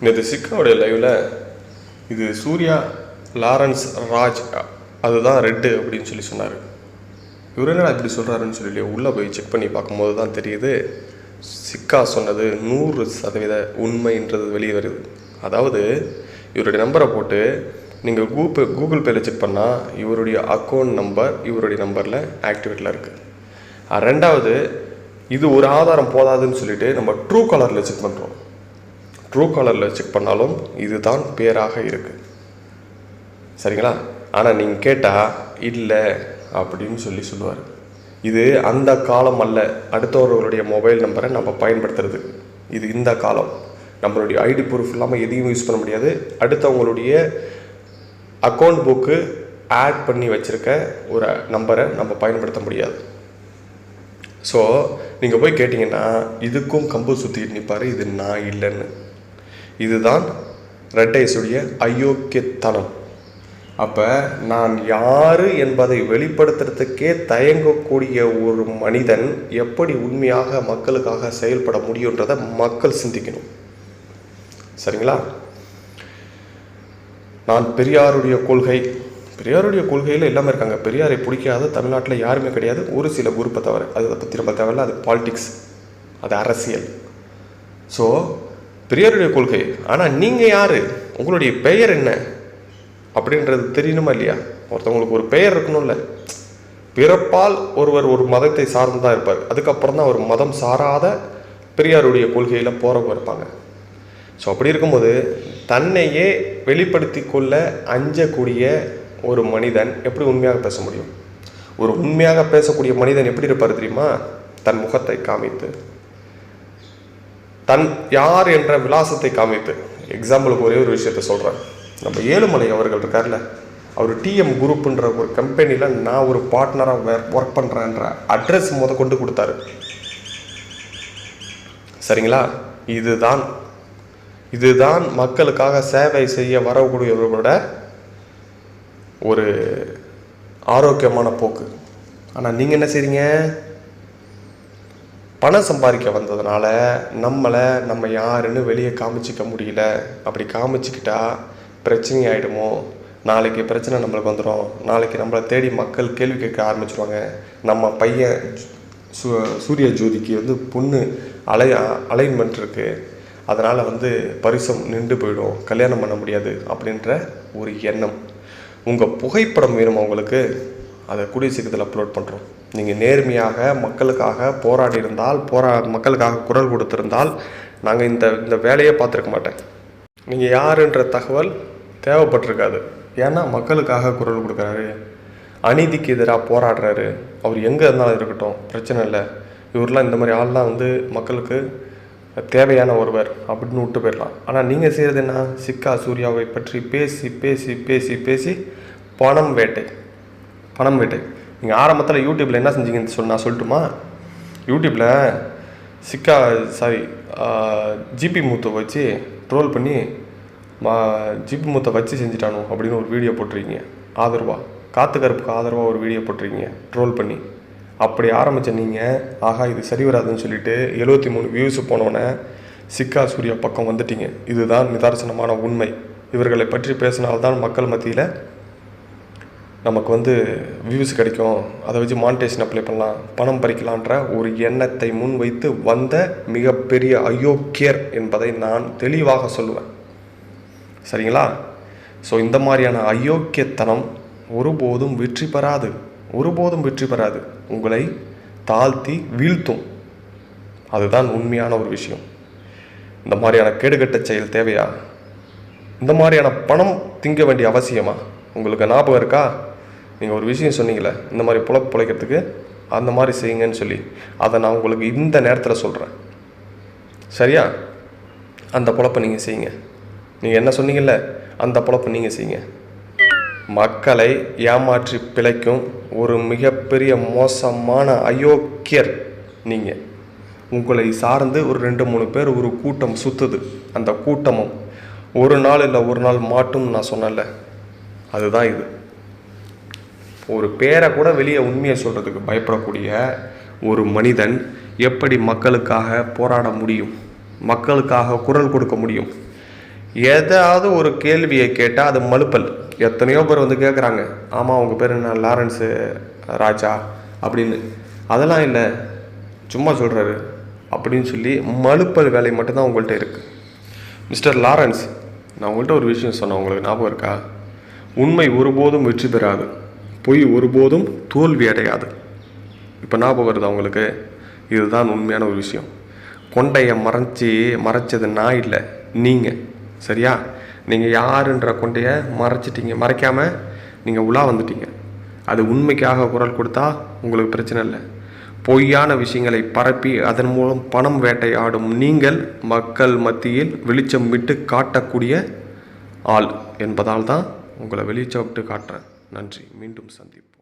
நேற்று சிக்காவுடைய லைவில் இது சூர்யா லாரன்ஸ் ராஜ் அதுதான் ரெட்டு அப்படின்னு சொன்னார். இவர் என்ன இப்படி சொல்கிறாருன்னு சொல்லி உள்ளே போய் செக் பண்ணி பார்க்கும்போது தான் தெரியுது, சிக்கா சொன்னது 100% உண்மைன்றது வெளியே வருது. அதாவது இவருடைய நம்பரை போட்டு நீங்கள் கூகுள் பேயில் செக் பண்ணால் இவருடைய அக்கௌண்ட் நம்பர் இவருடைய நம்பரில் ஆக்டிவேட்டில் இருக்குது. ரெண்டாவது, இது ஒரு ஆதாரம் போதாதுன்னு சொல்லிட்டு நம்ம ட்ரூ காலரில் செக் பண்ணுறோம். ட்ரூ காலரில் செக் பண்ணாலும் இதுதான் பேராக இருக்குது. சரிங்களா? ஆனால் நீங்கள் கேட்டால் இல்லை அப்படின்னு சொல்லுவார். இது அந்த காலம் அல்ல, அடுத்தவர்களுடைய மொபைல் நம்பரை நம்ம பயன்படுத்துறது. இது இந்த காலம். நம்மளுடைய ஐடி ப்ரூஃப் இல்லாமல் எதையும் யூஸ் பண்ண முடியாது. அடுத்தவங்களுடைய அக்கௌண்ட் புக்கு ஆட் பண்ணி வச்சுருக்க ஒரு நம்பரை நம்ம பயன்படுத்த முடியாது. ஸோ நீங்கள் போய் கேட்டிங்கன்னா இதுக்கும் கம்பு சுற்றிட்டு நிற்பார், இது நான் இல்லைன்னு. இதுதான் ரெட் ஐஸுடைய அயோக்கியத்தனம். அப்போ நான் யார் என்பதை வெளிப்படுத்துறதுக்கே தயங்கக்கூடிய ஒரு மனிதன் எப்படி உண்மையாக மக்களுக்காக செயல்பட முடியுன்றதை மக்கள் சிந்திக்கணும். சரிங்களா? நான் பெரியாருடைய கொள்கையில் எல்லாமே இருக்காங்க. பெரியாரை பிடிக்காத தமிழ்நாட்டில் யாருமே கிடையாது, ஒரு சில குரூப்பை தவிர. அதை பற்றி நம்ம தேவையில்ல, அது பாலிடிக்ஸ், அது அரசியல். ஸோ பெரியாருடைய கொள்கை. ஆனால் நீங்கள் யார், உங்களுடைய பெயர் என்ன அப்படின்றது தெரியணுமா இல்லையா? ஒருத்தவங்களுக்கு ஒரு பெயர் இருக்கணும்ல. பிறப்பால் ஒருவர் ஒரு மதத்தை சார்ந்து தான் இருப்பார், அதுக்கப்புறம் தான் ஒரு மதம் சாராத பெரியாருடைய கொள்கையில் போகிறவங்க இருப்பாங்க. ஸோ அப்படி இருக்கும்போது தன்னையே வெளிப்படுத்தி கொள்ள அஞ்சக்கூடிய ஒரு மனிதன் எப்படி உண்மையாக பேச முடியும்? ஒரு உண்மையாக பேசக்கூடிய மனிதன் எப்படி இருப்பார் தெரியுமா? தன் முகத்தை காமித்து, தன் யார் என்ற விலாசத்தை காமித்து. எக்ஸாம்பிளுக்கு ஒரே ஒரு விஷயத்த சொல்கிறேன். நம்ம ஏழுமலை அவர்கள் இருக்கார்ல, அவர் டிஎம் குரூப்புன்ற ஒரு கம்பெனியில் நான் ஒரு பார்ட்னராக ஒர்க் பண்ணுறேன்ற அட்ரஸ் கொண்டு கொடுத்தாரு. சரிங்களா? இதுதான் மக்களுக்காக சேவை செய்ய வரக்கூடியவர்களோட ஒரு ஆரோக்கியமான போக்கு. ஆனால் நீங்கள் என்ன செய்றீங்க? பணம் சம்பாதிக்க வந்ததுனால நம்ம யாருன்னு வெளியே காமிச்சிக்க முடியல. அப்படி காமிச்சிக்கிட்டா பிரச்சனை ஆகிடுமோ, நாளைக்கு பிரச்சனை நம்மளுக்கு வந்துடும். நாளைக்கு நம்மளை தேடி மக்கள் கேள்வி கேட்க ஆரம்பிச்சிருவாங்க. நம்ம பையன் சூரிய ஜோதிக்கு பொண்ணு அலைன்மெண்ட் இருக்குது, அதனால் பரிசம் நின்று போயிடும், கல்யாணம் பண்ண முடியாது அப்படின்ற ஒரு எண்ணம். உங்கள் புகைப்படம் வேணும் அவங்களுக்கு, அதை கூடிய சீக்கிரத்தில் அப்லோட் பண்ணுறோம். நீங்கள் நேர்மையாக மக்களுக்காக போராடி இருந்தால், மக்களுக்காக குரல் கொடுத்துருந்தால் நாங்கள் இந்த வேலையை பார்த்துருக்க மாட்டேன். நீங்கள் யாருன்ற தகவல் தேவைப்பட்டிருக்காது. ஏன்னா மக்களுக்காக குரல் கொடுக்குறாரு, அநீதிக்கு எதிராக போராடுறாரு. அவர் எங்கே இருந்தாலும் இருக்கட்டும், பிரச்சனை இல்லை. இவரெலாம் இந்த மாதிரி ஆள்லாம் மக்களுக்கு தேவையான ஒருவர் அப்படின்னு விட்டு போயிடலாம். ஆனால் நீங்கள் செய்கிறது என்ன? சிக்கா சூர்யாவை பற்றி பேசி பேசி பேசி பேசி பணம் வேட்டை. நீங்கள் ஆரம்பத்தில் யூடியூப்பில் என்ன செஞ்சீங்கன்னு நான் சொல்லட்டுமா? யூடியூப்பில் ஜிபி மூத்தை வச்சு ட்ரோல் பண்ணி ஜிபி மூத்தை வச்சு செஞ்சுட்டானோ அப்படின்னு ஒரு வீடியோ போட்டிருக்கீங்க. காற்று கருப்புக்கு ஆதரவாக ஒரு வீடியோ போட்டிருக்கீங்க ட்ரோல் பண்ணி. அப்படி ஆரம்பித்த நீங்கள், ஆகா இது சரி வராதுன்னு சொல்லிட்டு 73 வியூஸ் போனோன்னே சிக்கா சூர்யா பக்கம் வந்துட்டீங்க. இதுதான் நிதர்சனமான உண்மை. இவர்களை பற்றி பேசினால்தான் மக்கள் மத்தியில் நமக்கு வியூஸ் கிடைக்கும், அதை வச்சு மானிட்டேஷன் அப்ளை பண்ணலாம், பணம் பறிக்கலான்ற ஒரு எண்ணத்தை முன் வைத்து வந்த மிகப்பெரிய அயோக்கியர் என்பதை நான் தெளிவாக சொல்லுவேன். சரிங்களா? ஸோ இந்த மாதிரியான அயோக்கியத்தனம் ஒருபோதும் வெற்றி பெறாது. உங்களை தாழ்த்தி வீழ்த்தும். அதுதான் உண்மையான ஒரு விஷயம். இந்த மாதிரியான கேடுகட்ட செயல் தேவையா? இந்த மாதிரியான பணம் திங்க வேண்டிய அவசியமா? உங்களுக்கு ஞாபகம் இருக்கா? நீங்கள் ஒரு விஷயம் சொன்னீங்களே, இந்த மாதிரி பிழைக்கிறதுக்கு அந்த மாதிரி செய்யுங்கன்னு சொல்லி. அதை நான் உங்களுக்கு இந்த நேரத்தில் சொல்கிறேன். சரியா? அந்த பொழப்பை நீங்கள் செய்யுங்க. நீங்கள் என்ன சொன்னீங்கல்ல, அந்த பொழப்பை நீங்கள் செய்யுங்க. மக்களை ஏமாற்றி பிழைக்கும் ஒரு மிகப்பெரிய மோசமான அயோக்கியர் நீங்கள். உங்களை சார்ந்து ஒரு 2-3 பேர் ஒரு கூட்டம் சுற்றுது. அந்த கூட்டமும் ஒரு நாள் இல்லை ஒரு நாள் மாட்டும் நான் சொன்னல, அதுதான் இது. ஒரு பேரை கூட வெளியே உண்மையை சொல்கிறதுக்கு பயப்படக்கூடிய ஒரு மனிதன் எப்படி மக்களுக்காக போராட முடியும், மக்களுக்காக குரல் கொடுக்க முடியும்? ஏதாவது ஒரு கேள்வியை கேட்டால் அது மலுப்பல். எத்தனையோ பேர் வந்து கேட்குறாங்க, ஆமாம் உங்கள் பேர் என்ன லாரன்ஸு ராஜா அப்படின்னு. அதெல்லாம் இல்லை, சும்மா சொல்கிறாரு அப்படின்னு சொல்லி மலுப்பல் வேலை மட்டும்தான் உங்கள்கிட்ட இருக்குது. மிஸ்டர் லாரன்ஸ், நான் உங்கள்கிட்ட ஒரு விஷயம் சொன்னேன், உங்களுக்கு ஞாபகம் இருக்கா? உண்மை ஒருபோதும் வெற்றி பெறாது, பொய் ஒருபோதும் தோல்வி அடையாது. இப்போ ஞாபகம் வருதா உங்களுக்கு? இதுதான் உண்மையான ஒரு விஷயம். கொண்டையை மறைச்சது நான் இல்லை, நீங்கள். சரியா? நீங்கள் யாருன்ற கொண்டையை மறைச்சிட்டீங்க, மறைக்காமல் நீங்கள் உலா வந்துட்டீங்க. அது உண்மைக்காக குரல் கொடுத்தா உங்களுக்கு பிரச்சனை இல்லை. பொய்யான விஷயங்களை பரப்பி அதன் மூலம் பணம் வேட்டையாடும் நீங்கள் மக்கள் மத்தியில் வெளிச்சம் விட்டு காட்டக்கூடிய ஆள் என்பதால் தான் உங்களை வெளிச்சம் விட்டு காட்டுறேன். நன்றி. மீண்டும் சந்திப்போம்.